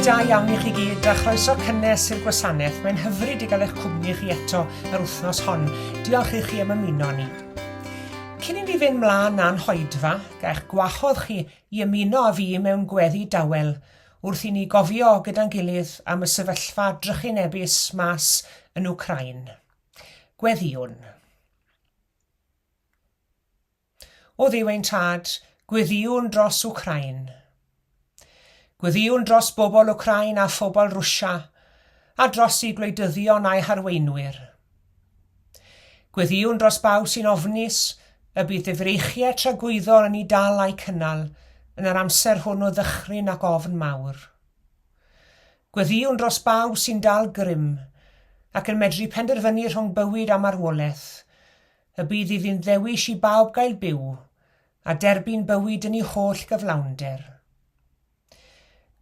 da iawn i chi gyd a chroeso cynnes i'r gwasanaeth. Mae'n hyfryd i gael eich cwmni chi eto yr wythnos hon. Diolch i chi am ymuno ni. Cyn i ni fynd mlaen na'n hoedfa, gael eich gwahodd chi i ymuno â fi mewn gweddi dawel wrth i ni gofio gyda'n gilydd am y sefyllfa drychinebus mas yn Wcrain. Gweddiwn. O Dduw ein Tad, gweddiwn dros Wcrain. Gweddiwn dros bobl Wcrain a phobl Rwsia, a dros eu gwleidyddion a'u harweinwyr. Gweddiwn dros bawb sy'n ofnus y bydd ddifreichiau tragwyddol yn ei dal a'u cynnal yn yr amser hwn o ddychryn ac ofn mawr. Gweddiwn dros bawb sy'n dal grym ac yn medru penderfynu rhwng bywyd a marwolaeth, y bydd iddy'n ddewis i bawb gael byw a derbyn bywyd yn ei holl gyflawnder.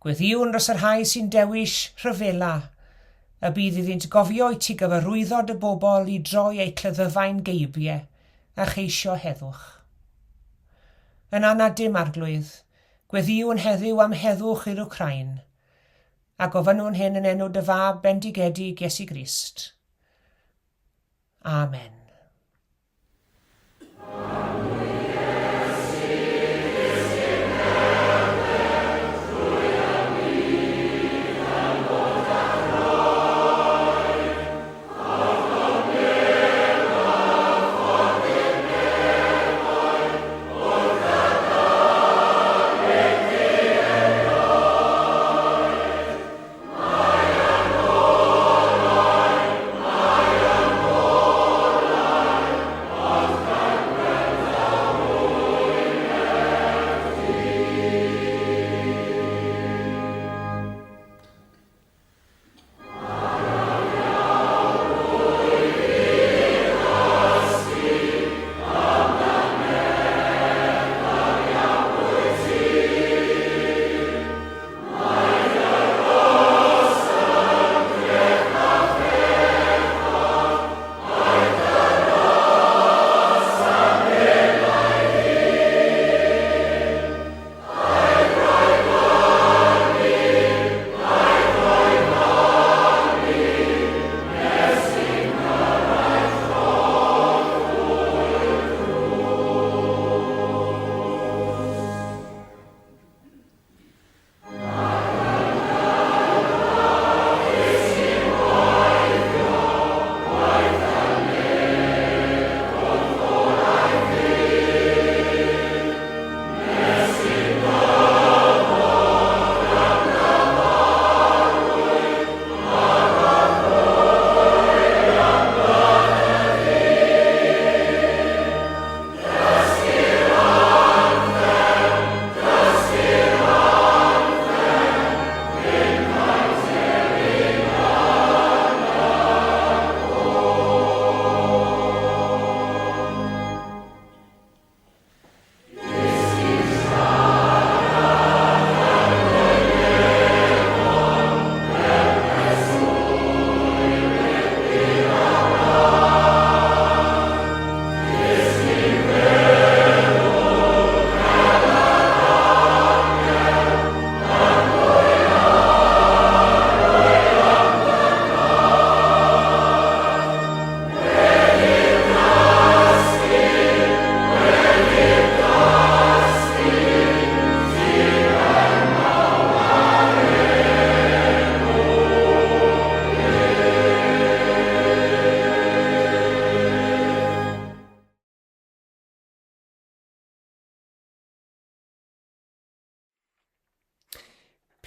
Gweddiwn dros yr rhai sy'n dewis rhyfela, y bydd iddynt gofio i ti gyfarwyddo dy bobl i droi eu cleddyfain geibiau a cheisio heddwch. Yn anadim arglwydd, gweddiwn heddiw am heddwch i'r Wcrain, a gofynnwn hyn yn enw dy fab bendigedig Iesu Grist. Amen.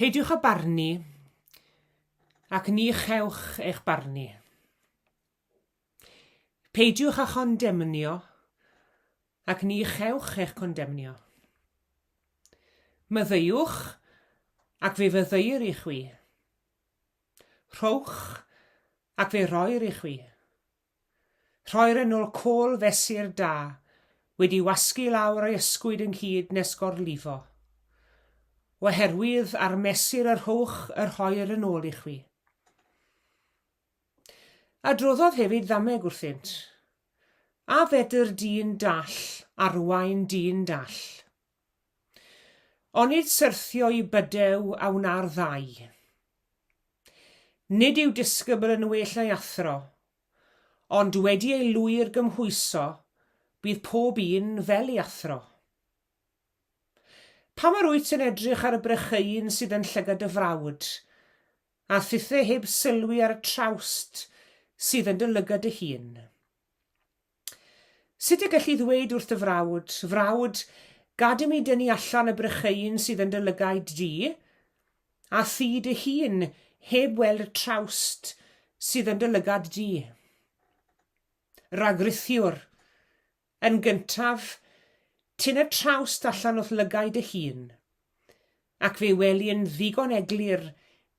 Peidiwch â barnu, ac ni chewch eich barnu. Peidiwch â chondemnio, ac ni chewch eich condemnio. Myddeiwch, ac fe fyddeir i chwi. Rhowch, ac fe roer i chwi. Rhoer yn ôl côl fesur da, wedi wasgu lawr ei ysgwyd yn hyd nes gorlifo. Oherwydd ar mesur yr hwch yr hoer yn ôl i chwi. Adroddodd hefyd ddameg wrthynt. A fedr dyn dall, arwain dyn dall. Onid syrthio i bydew a wna'r ddau. Nid yw disgybl yn well na athro, ond wedi ei lwyr gymhwyso, bydd pob un fel ei athro. Pa mor wyt yn edrych ar y brycheun sydd yn llygad y frawd, a thithau heb sylwi ar y trawst sydd yn dy lygad dy hun? Sut y gallu ddweud wrth y frawd, frawd, gad i mi dynnu allan y brycheun sydd yn dy lygaid di, a thi dy hun heb weld y trawst sydd yn dy lygad di? Ragrithiwr, yn gyntaf, tyn y trawst allan wrth lygaid dy hun, ac fe weli yn ddigon eglur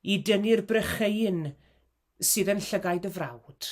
i dynnu'r brycheun sydd yn llygaid y frawd.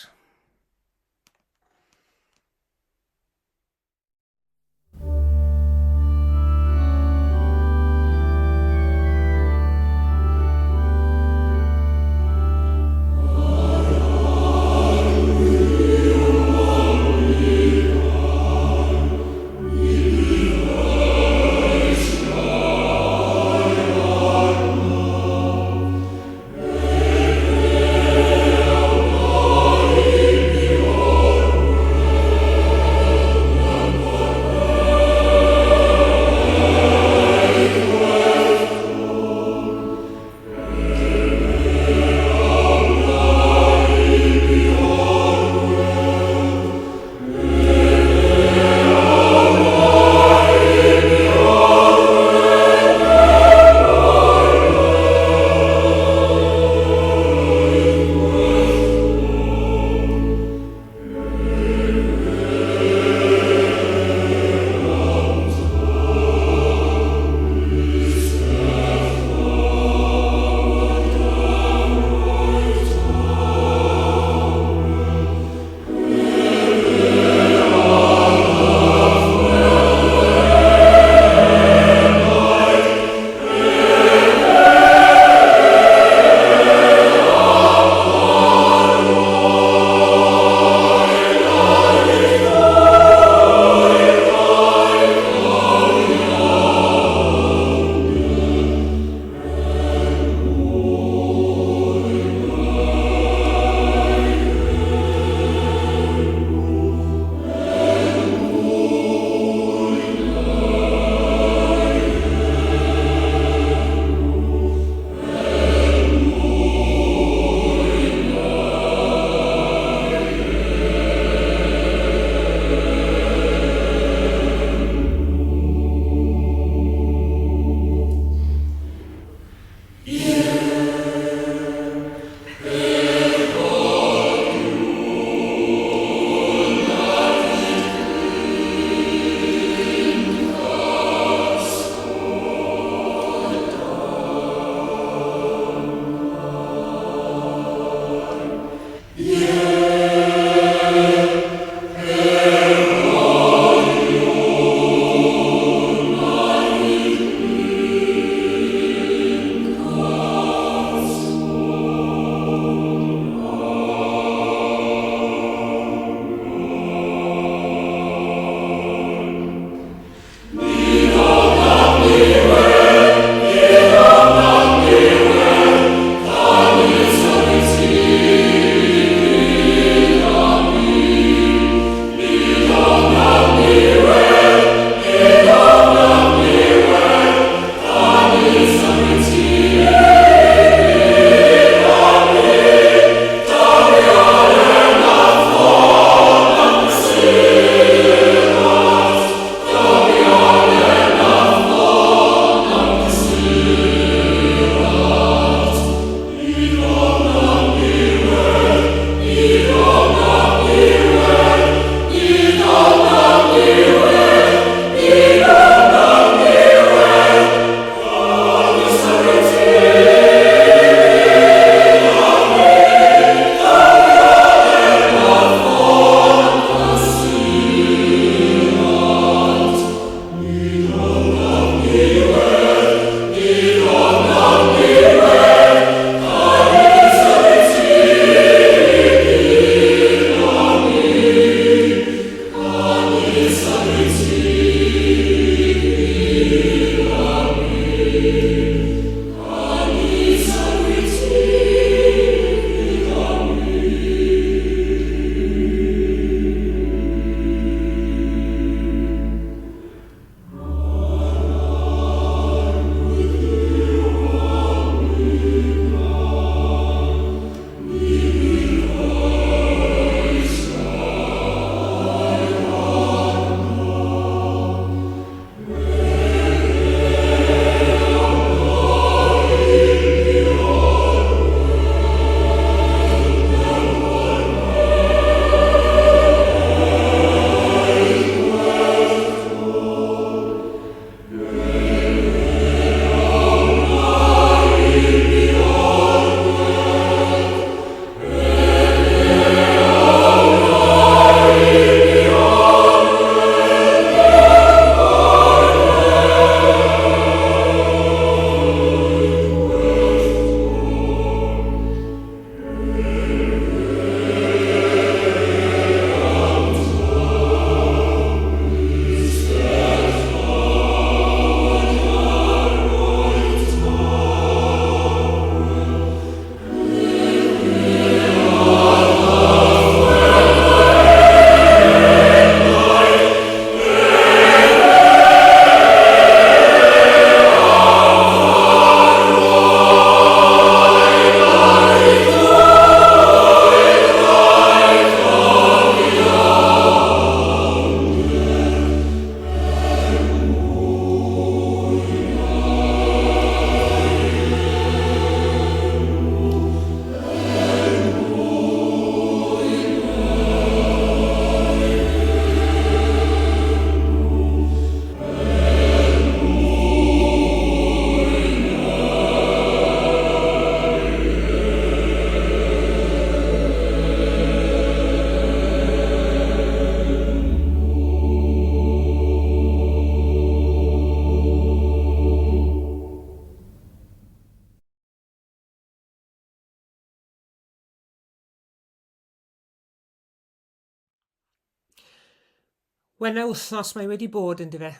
Wel, na wythnos mae wedi bod yn dyfe.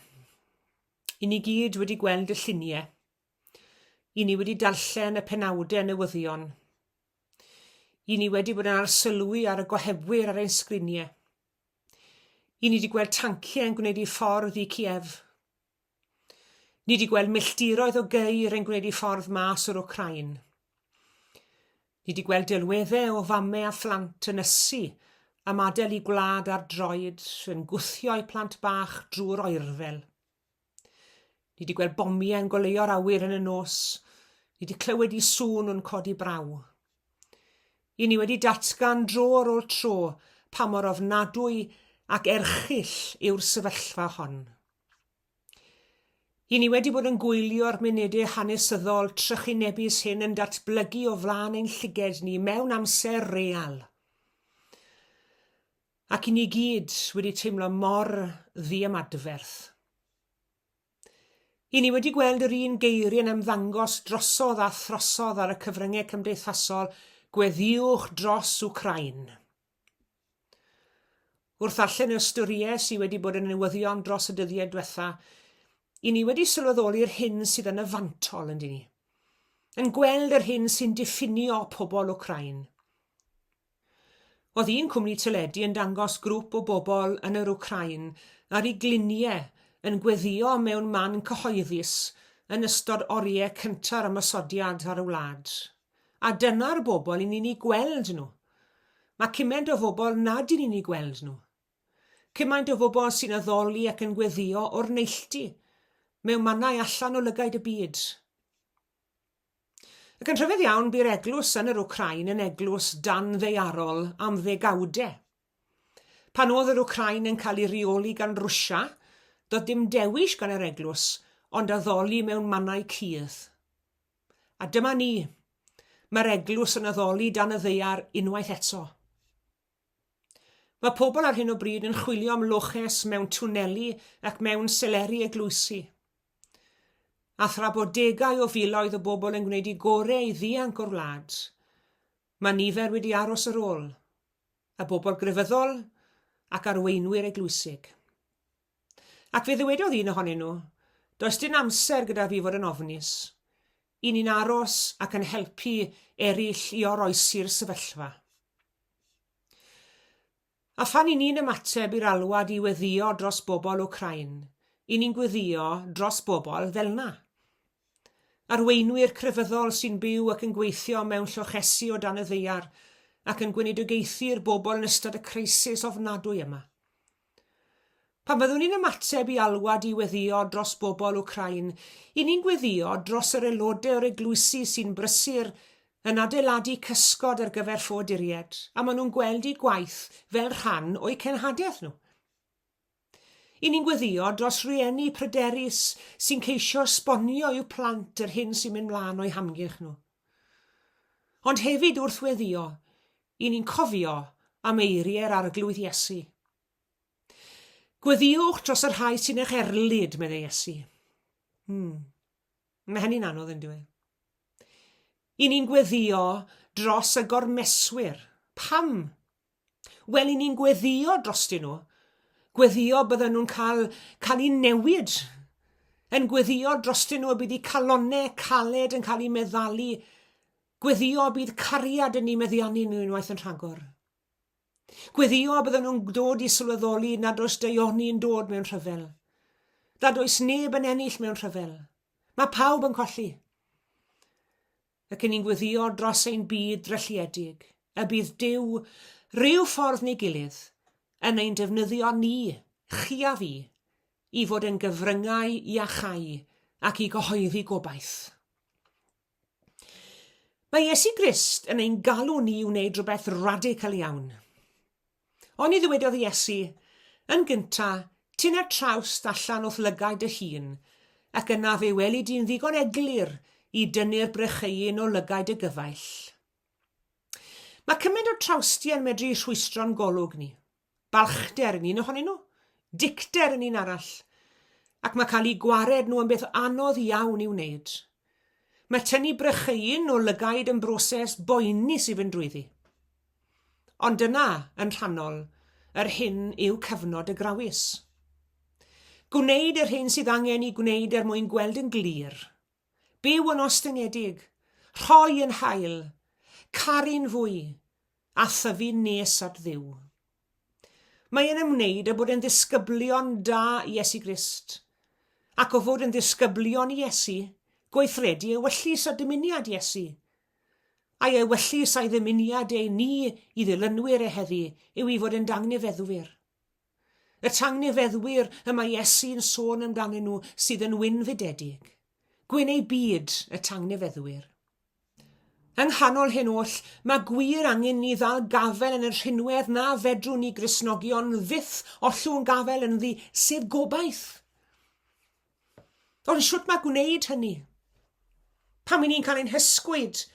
I ni gyd wedi gweld y lluniau. I ni wedi darllen y penawdau newyddion. I ni wedi bod yn arsylwi ar y gohebwyr ar ein sgriniau. I ni wedi gweld tanciau yn gwneud i ffordd i Kiev. Ni wedi gweld milltiroedd o geir yn gwneud i ffordd mas o'r Wcrain. Ni wedi gweld delweddau o famau a phlant yn ysu am adael i gwlad ar droed yn gwthio eu plant bach drwy'r oerfel. Ni wedi gweld bomiau yn goleuo'r awyr yn y nos. Ni wedi clywed i sŵn yn codi braw. I ni wedi datgan dro ar ôl tro pa mor ofnadwy ac erchyll yw'r sefyllfa hon. I ni wedi bod yn gwylio'r munudau hanesyddol trychinebus hyn yn datblygu o flaen ein llyged ni mewn amser real. Ac i ni gyd wedi teimlo mor ddiymadferth. I ni wedi gweld yr un geiriau'n ymddangos drosodd a throsodd ar y cyfryngau cymdeithasol gweddiwch dros Wcrain. Wrth allan y storiau sydd wedi bod yn newyddion dros y dyddiau diwetha, i ni wedi sylweddoli'r hyn sydd yn y fantol yn ni. Yn gweld yr hyn sy'n diffinio pobl Wcrain. Oedd un cwmni teledu yn dangos grŵp o bobl yn yr Wcrain ar ei gliniau yn gweddio mewn man cyhoeddus yn ystod oriau cynta'r ymysodiad ar y wlad. A dyna'r bobl i ni'n ei gweld nhw. Mae cymaint o bobl nad i ni'n ei gweld nhw. Cymaint o bobl sy'n addoli ac yn gweddio o'r neilltu mewn mannau allan o lygaid y byd. Ac yn rhyfedd iawn by'r eglwys yn yr Wcrain yn eglwys danddeiarol am ddegawdau. Pan oedd yr Wcrain yn cael ei reoli gan Rwsia, doedd dim dewis gan yr eglwys, ond addoli mewn mannau cudd. A dyma ni, mae'r eglwys yn addoli dan y ddeiar unwaith eto. Mae pobl ar hyn o bryd yn chwilio am loches mewn twneli ac mewn seleri eglwysi. A thra bod degau o filoedd o bobl yn gwneud i gorau i ddianc o'r wlad, mae nifer wedi aros ar ôl, y bobl grefyddol ac arweinwyr eglwysig. Ac fe ddywedodd un ohonyn nhw, does dim amser gyda fi fod yn ofnus, i ni'n aros ac yn helpu eraill i oroesi'r sefyllfa. A phan i ni'n ymateb i'r alwad i weddio dros bobl Wcrain, i ni'n gweddio dros bobl fel na. Arweinwyr crefyddol sy'n byw ac yn gweithio mewn llochesu o dan y ddeiar ac yn gwenedogaethu'r bobl yn ystod y crisis ofnadwy yma. Pan byddwn ni'n ymateb i alwad i weddio dros bobl Wcrain, i ni'n gweddio dros yr aelodau o'r eglwysi sy'n brysur yn adeiladu cysgod ar gyfer ffoduried, a maen nhw'n gweld eu gwaith fel rhan o'i cenhadaeth nhw. I ni'n gweddio dros rieni pryderus sy'n ceisio esbonio i'w plant yr hyn sy'n mynd mlaen o'i hamgylch nhw. Ond hefyd wrth weddio, i ni'n cofio am eiriau'r arglwydd Iesu. Gweddiwch dros yr rhai sy'n eich erlyd, meddai Iesu. Mae hynny'n anodd yn dweud. I ni'n gweddio dros y gormeswyr. Pam? Wel, i ni'n gweddio drostyn nhw. Gweddio bydden nhw'n cael eu newid. Yn gweddio drostyn nhw bydd eu calonnau caled yn cael eu meddalu. Gweddio bydd cariad yn eu meddiannu nhw unwaith yn rhagor. Gweddio bydden nhw'n dod i sylweddoli nad oes deioni yn dod mewn rhyfel. Nad oes neb yn ennill mewn rhyfel. Mae pawb yn colli. Ac yn ni'n gweddio dros ein byd drylliedig, y bydd Duw rhyw ffordd neu gilydd yn ein defnyddio ni, chi a fi, i fod yn gyfryngau iachau ac i gyhoeddi gobaith. Mae Iesu Grist yn ein galw ni i wneud rhywbeth radical iawn. Ond i ddywedodd Iesu, yn gyntaf, tynnu trawst allan wrth lygaid dy hun, ac yna fe weli di'n ddigon eglur i dynnu'r brycheun o lygaid y gyfaill. Mae cymaint o trawstiau yn medru rhwystro'n golwg ni. Balchder yn un ohonyn nhw, dicter yn un arall, ac mae cael ei gwared nhw yn beth anodd iawn i'w wneud. Mae tynnu brycheun o lygaid yn broses boenus i fynd drwyddi. Ond yna, yn rhannol, yr hyn yw cyfnod y grawys. Gwneud yr hyn sydd angen i gwneud mwyn gweld yn glir. Byw yn ostyngedig, rhoi yn hael, caru'n fwy, a thyfu'n nes at Dduw. Mae yn ymwneud â bod yn ddisgyblion da Iesu Grist, ac o fod yn ddisgyblion i Iesu, gweithredu ewyllus o dymuniad Iesu. A'i ewyllus a'i ddymuniad ei ni i ddilynwyr heddi yw i fod yn dangnefeddwyr. Y tangnefeddwyr y mae Iesu'n sôn amdanyn nhw sydd yn wynfydedig. Gwyn ei byd y tangnefeddwyr. Yng nghanol hyn oll, mae gwir angen ni ddal gafel yn y rhinwedd na fedrwn ni Gristnogion fyth ollwng gafel yn ddi, sef gobaith. Ond siwt mae gwneud hynny? Pan ni'n cael ein hysgwyd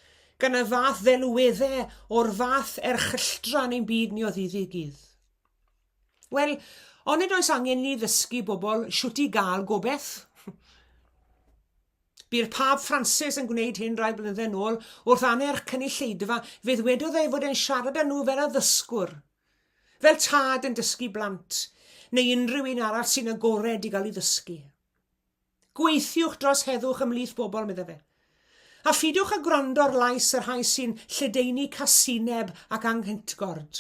gan y fath ddelweddau o'r fath erchylltran ein byd ni o ddydd i dydd. Wel, ond nid oes angen ni ddysgu bobl siwt i gael gobeith. By'r Pab Francis yn gwneud hyn rai blynyddoedd yn ôl wrth aner cynulleidfa fe ddwedodd ei fod e'n siarad â nhw fel a ddysgwr, fel tad yn dysgu blant, neu unrhyw un arall sy'n agored i gael ei ddysgu. Gweithiwch dros heddwch ymhlith bobl, medda fe. A ffidwch a gwrando'r lais yr rhai sy'n lledaenu casineb ac anghyntgord.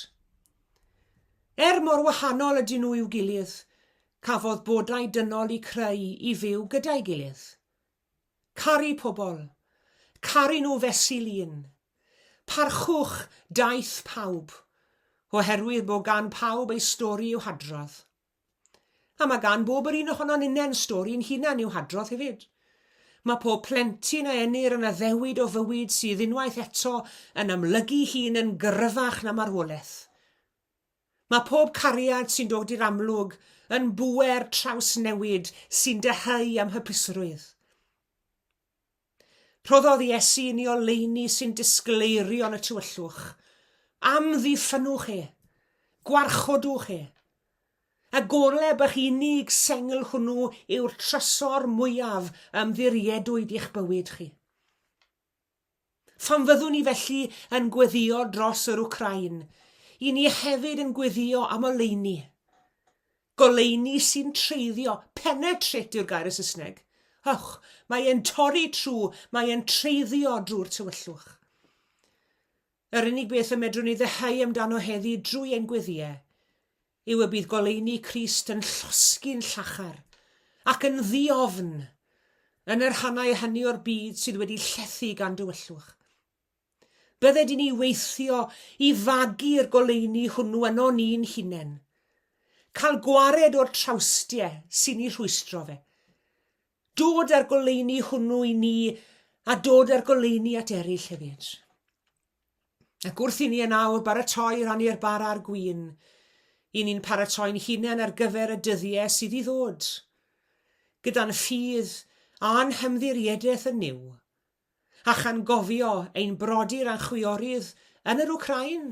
Mor wahanol ydyn nhw i'w gilydd, cafodd bodau dynol i creu i fyw gyda'i gilydd. Caru pobl, caru nhw fesul un, parchwch daith pawb, oherwydd bod gan pawb ei stori i'w hadrodd. A mae gan bob yr un ohono'n unen stori'n hunan i'w hadrodd hefyd. Mae pob plentyn a enir yn addewid o fywyd sydd unwaith eto yn ymlygu hun yn gryfach na marwolaeth. Mae pob cariad sy'n dod i'r amlwg yn bwer trawsnewid sy'n deheu am hapusrwydd. Rhoddodd Iesu ni oleuni sy'n disgleirio yn y tywyllwch. Am ddiffynwch e, gwarchodwch e. A goleb eich unig sengl hwnnw yw'r trysor mwyaf ymddiriedwyd i'ch bywyd chi. Phan fyddwn ni felly yn gweddio dros yr Wcrain, i ni hefyd yn gweddio am oleuni. Goleuni sy'n treiddio, penetrate yw'r gair y Saesneg. Mae e'n torri trw, mae e'n treiddio drwy'r tywyllwch. Yr unig beth y medrwn ni ddeheu amdano heddi drwy ein gweddiau yw y bydd goleuni Crist yn llosgi'n llachar ac yn ddiofn yn yr hannau hynny o'r byd sydd wedi llethu gan dywyllwch. Bydde di ni weithio i fagu'r goleuni hwnnw yno ni'n hunain. Cael gwared o'r trawstiau sy'n ei rhwystro fe. Dod â'r goleuni hwnnw i ni a dod â'r goleuni at eraill hefyd. Ac wrth i ni yn awr baratoi rannu'r bara a'r gwyn, i ni'n paratoi'n hunain ar gyfer y dyddiau sydd i ddod, gyda'n ffydd a'n hymddiriedeth yn niw, a chan gofio ein brodyr a'n chwiorydd yn yr Wcrain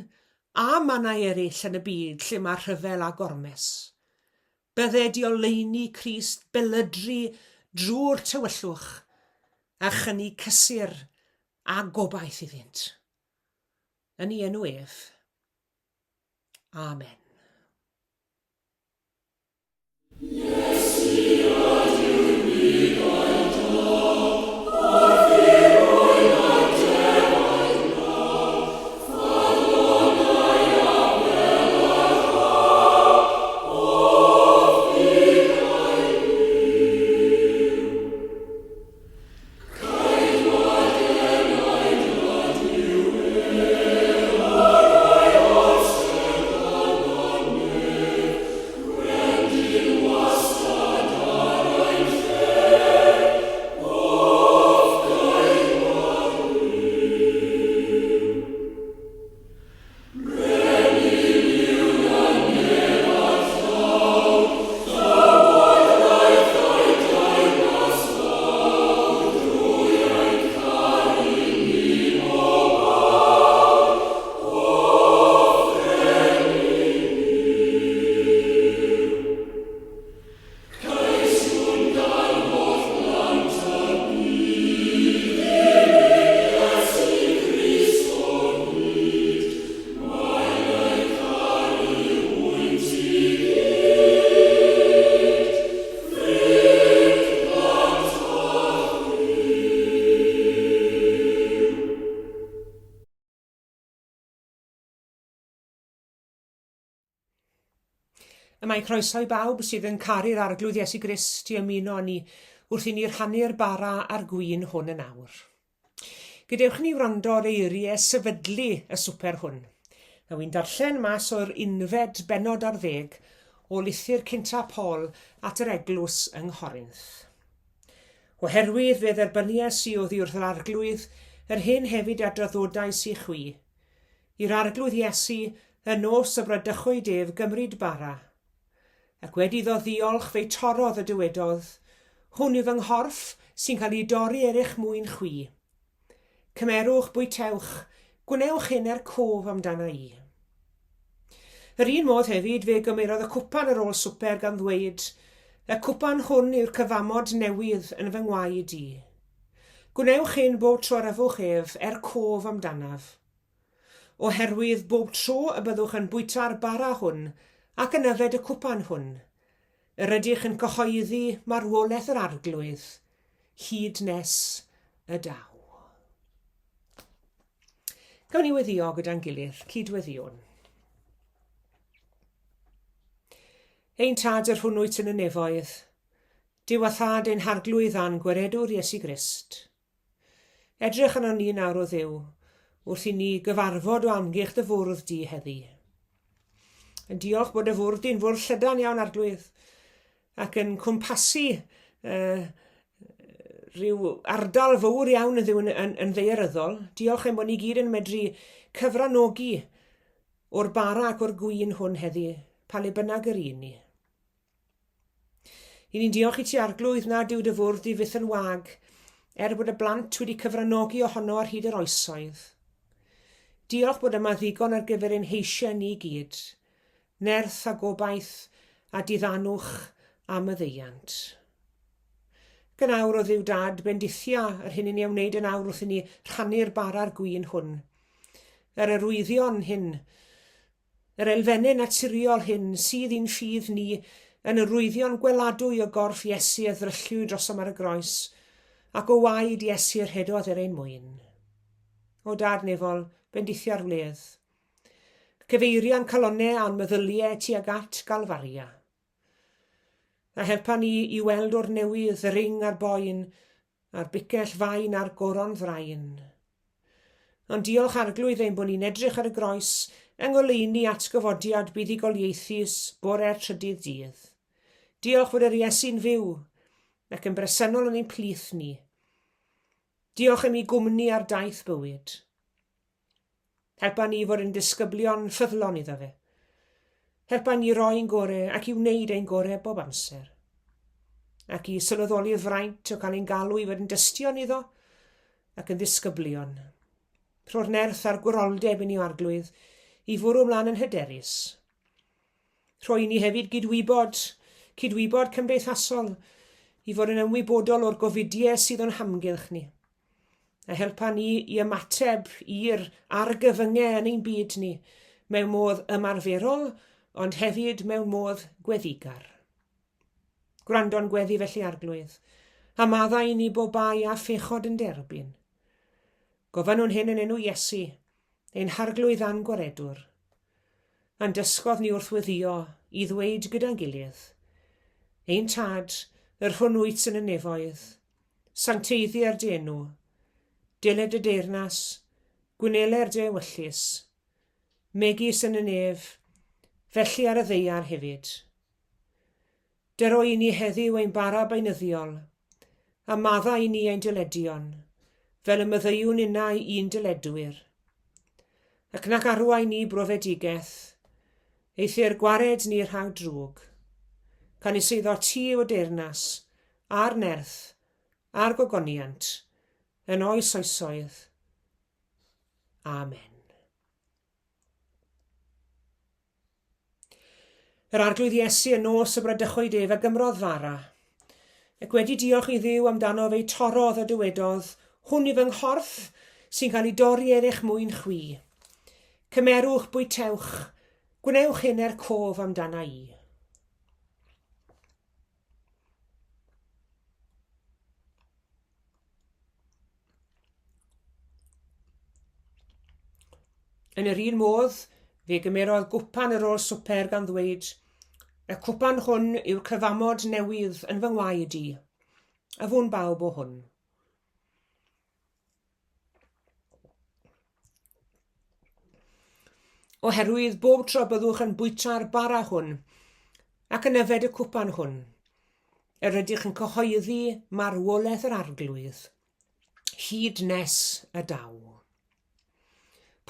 a mannau eraill yn y byd lle mae rhyfel a gormes. Bydde di oleuni Crist belydru drwy'r tywyllwch a chynnu cysur a gobaith iddynt. Yn ei enw ef. Amen. Y mae croeso i bawb sydd yn caru'r arglwydd Iesu Grist i ymuno ni wrth i ni rhannu'r bara a'r gwyn hwn yn awr. Gadewch ni wrando ar eiriau sefydlu y swper hwn. A wy'n darllen mas o'r unfed bennod ar 10 o lythyr cynta Paul at yr eglwys yng Nghorinth. Oherwydd fe dderbyniais i oddi wrth yr arglwydd yr hyn hefyd a draddodais i chwi. I'r arglwydd Iesu yn nos y bradychwyd ef gymryd bara. Ac wedi iddo ddiolch fe torodd y dywedodd, hwn yw fy nghorff sy'n cael ei dorri eich mwyn chwi. Cymerwch bwytewch, gwnewch hyn cof amdana i. Yr un modd hefyd fe gymerodd y cwpan ar ôl swper gan ddweud, y cwpan hwn yw'r cyfamod newydd yn fy ngwaed i. Gwnewch hyn bob tro rafwch ef cof amdanaf. Oherwydd bob tro y byddwch yn bwyta'r bara hwn ac yn yfed y cwpan hwn, yr ydych yn cyhoeddi marwolaeth yr arglwydd, hyd nes y daw. Gawn ni weddio gyda'n gilydd, cydweddion. Ein tad yr hwnnwyt yn y nefoedd, dyw a thad ein harglwydd a'n gweredwr Iesu Grist. Edrych arno ni nawr o Dduw, wrth i ni gyfarfod o amgylch dy fwrdd di heddi. Yn diolch bod y fwrdd di'n fwrdd llydan iawn arglwydd ac yn cwmpasu rhyw ardal fawr iawn yn ddeiryddol. Diolch am bod ni gyd yn medru cyfranogi o'r bara ac o'r gwyn hwn heddi, pa le bynnag yr un ni. I ni'n diolch i ti arglwydd nad yw dy fwrdd di fyth yn wag, bod y blant wedi cyfranogi ohono ar hyd yr oesoedd. Diolch bod yma ddigon ar gyfer ein heisiau ni gyd, nerth a gobaith a diddanwch am y ddeiant. Gynawr o Dduw Dad, bendithia yr hyn i ni wneud yn awr wrth i ni rhannu'r bara'r gwyn hwn. Yr arwyddion hyn, yr elfennau naturiol hyn sydd i'n ffydd ni yn arwyddion gweladwy o gorff Iesu a ddryllw dros am ar y groes, ac o waed Iesu yr hedodd ein mwyn. O Dad nefol, bendithia'r wledd. Cyfeirian calonau a'n meddyliau tuag at Galfaria. A helpa ni i weld o'r newydd y ring a'r boen, a'r bicell fain a'r goron ddraen. Ond diolch arglwydd ein bod ni'n edrych ar y groes yng ngoleuni atgyfodiad buddigoliaethus bore'r trydydd dydd. Diolch fod yr Iesu'n fyw ac yn bresennol yn ein plith ni. Diolch am ei gwmni ar daith bywyd. Helpa ni fod yn disgyblion ffyddlon iddo fe. Helpa ni roi'n gorau ac i wneud ein gorau bob amser. Ac i sylweddoli'r fraint o cael ein galw i fod yn dystion iddo ac yn ddisgyblion. Rho'r nerth a'r gwyroldeb i ni arglwydd i fwrw mlaen yn hyderus. Rhoi ni hefyd cydwybod cymdeithasol i fod yn ymwybodol o'r gofidiau sydd o'n hamgylch ni. A helpa ni i ymateb i'r argyfyngau yn ein byd ni mewn modd ymarferol, ond hefyd mewn modd gweddigar. Gwrando'n gweddi felly arglwydd, a maddau ni bo bai a phechod yn derbyn. Gofyn nhw'n hyn yn enw Iesu, ein harglwydd a'n gwaredwr. A'n dysgodd ni wrth weddio i ddweud gyda'n gilydd. Ein tad, yr hwnnwyt yn y nefoedd, sancteiddiau'r denw, diled y deyrnas, gwneler de wyllus, megis yn y nef, felly ar y ddeiar hefyd. Dyro i ni heddiw ein bara beinyddiol, a madda i ni ein dyledion, fel y myddeiwn unau un dyledwyr. Ac nac arwai ni brofedigaeth, eithir gwared ni'r rhaw drwg, can i seiddo ti o deyrnas, a'r nerth, a'r gogoniant, yn oes oesoedd. Amen. Yr arglwydd Iesu yn nos y bradychwyd ef a gymrodd fara, ac wedi diolch i Dduw amdano fe torodd a dywedodd, hwn yw fy nghorff sy'n cael ei dorri eich mwyn chwi. Cymerwch bwytewch, gwnewch hyn cof amdana i. Yn yr un modd, fe gymerodd gwpan ar ôl swper gan ddweud, Y cwpan hwn yw'r cyfamod newydd yn fy ngwaed i, a fwn bawb o hwn. Oherwydd bob tro byddwch yn bwyta'r bara hwn, ac yn yfed y cwpan hwn, yr ydych yn cyhoeddi marwolaeth yr arglwydd, hyd nes y daw.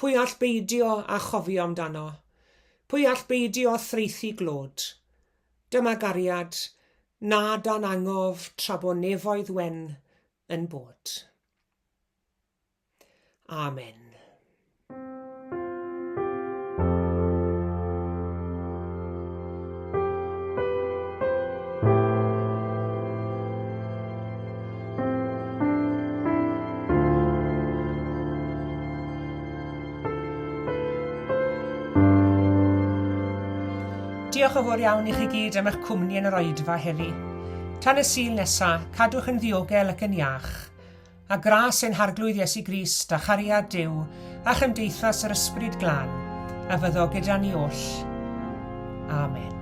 Pwy all beidio a chofio amdano? Pwy all beidio a threithi glod? Dyma gariad, na dan angof tra bo nefoedd wen yn bod. Amen. Diolch yn fawr iawn i chi gyd am eich cwmni yn yr oedfa heddi. Tan y Sul nesaf, cadwch yn ddiogel ac yn iach. A gras ein harglwydd Iesu Grist a chariad Duw a chymdeithas yr Ysbryd Glân, a fyddo gyda ni oll. Amen.